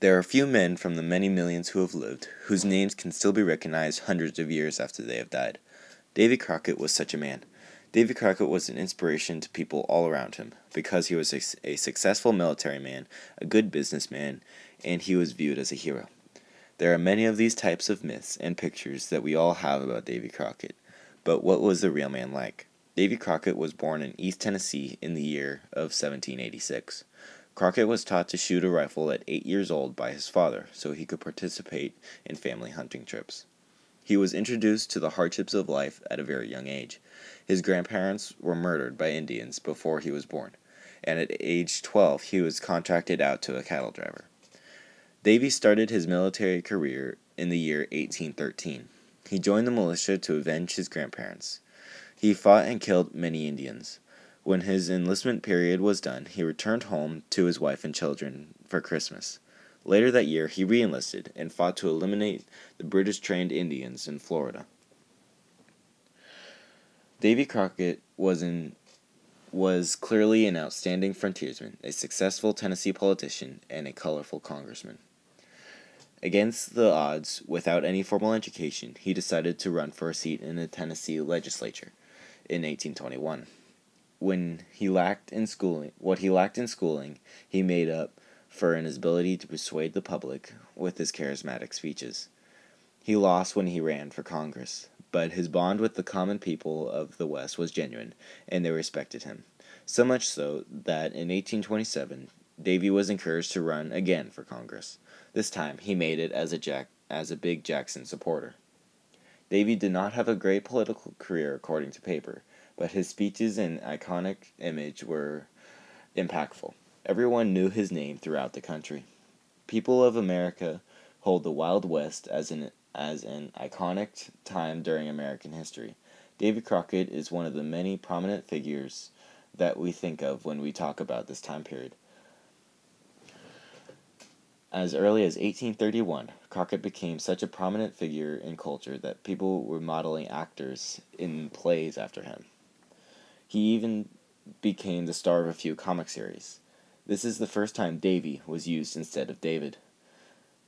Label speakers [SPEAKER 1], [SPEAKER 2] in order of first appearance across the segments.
[SPEAKER 1] There are few men from the many millions who have lived whose names can still be recognized hundreds of years after they have died. Davy Crockett was such a man. Davy Crockett was an inspiration to people all around him because he was a successful military man, a good businessman, and he was viewed as a hero. There are many of these types of myths and pictures that we all have about Davy Crockett, but what was the real man like? Davy Crockett was born in East Tennessee in the year of 1786. Crockett was taught to shoot a rifle at 8 years old by his father so he could participate in family hunting trips. He was introduced to the hardships of life at a very young age. His grandparents were murdered by Indians before he was born, and at age 12 he was contracted out to a cattle driver. Davy started his military career in the year 1813. He joined the militia to avenge his grandparents. He fought and killed many Indians. When his enlistment period was done, he returned home to his wife and children for Christmas. Later that year, he re-enlisted and fought to eliminate the British-trained Indians in Florida. Davy Crockett was clearly an outstanding frontiersman, a successful Tennessee politician, and a colorful congressman. Against the odds, without any formal education, he decided to run for a seat in the Tennessee legislature in 1821. What he lacked in schooling, he made up for in his ability to persuade the public with his charismatic speeches. He lost when he ran for Congress, but his bond with the common people of the West was genuine, and they respected him. So much so that in 1827, Davy was encouraged to run again for Congress. This time, he made it as a big Jackson supporter. Davy did not have a great political career according to paper, but his speeches and iconic image were impactful. Everyone knew his name throughout the country. People of America hold the Wild West as an iconic time during American history. Davy Crockett is one of the many prominent figures that we think of when we talk about this time period. As early as 1831, Crockett became such a prominent figure in culture that people were modeling actors in plays after him. He even became the star of a few comic series. This is the first time Davy was used instead of David.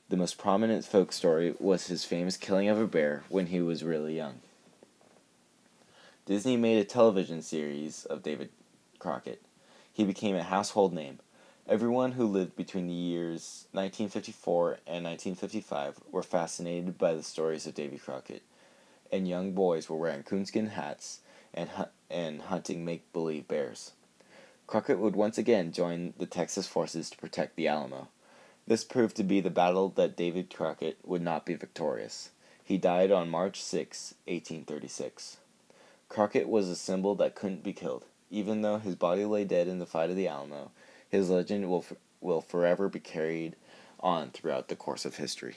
[SPEAKER 1] The most prominent folk story was his famous killing of a bear when he was really young. Disney made a television series of Davy Crockett. He became a household name. Everyone who lived between the years 1954 and 1955 were fascinated by the stories of Davy Crockett, and young boys were wearing coonskin hats and hunting make-believe bears. Crockett would once again join the Texas forces to protect the Alamo. This proved to be the battle that Davy Crockett would not be victorious. He died on March 6, 1836. Crockett was a symbol that couldn't be killed. Even though his body lay dead in the fight of the Alamo, his legend will forever be carried on throughout the course of history.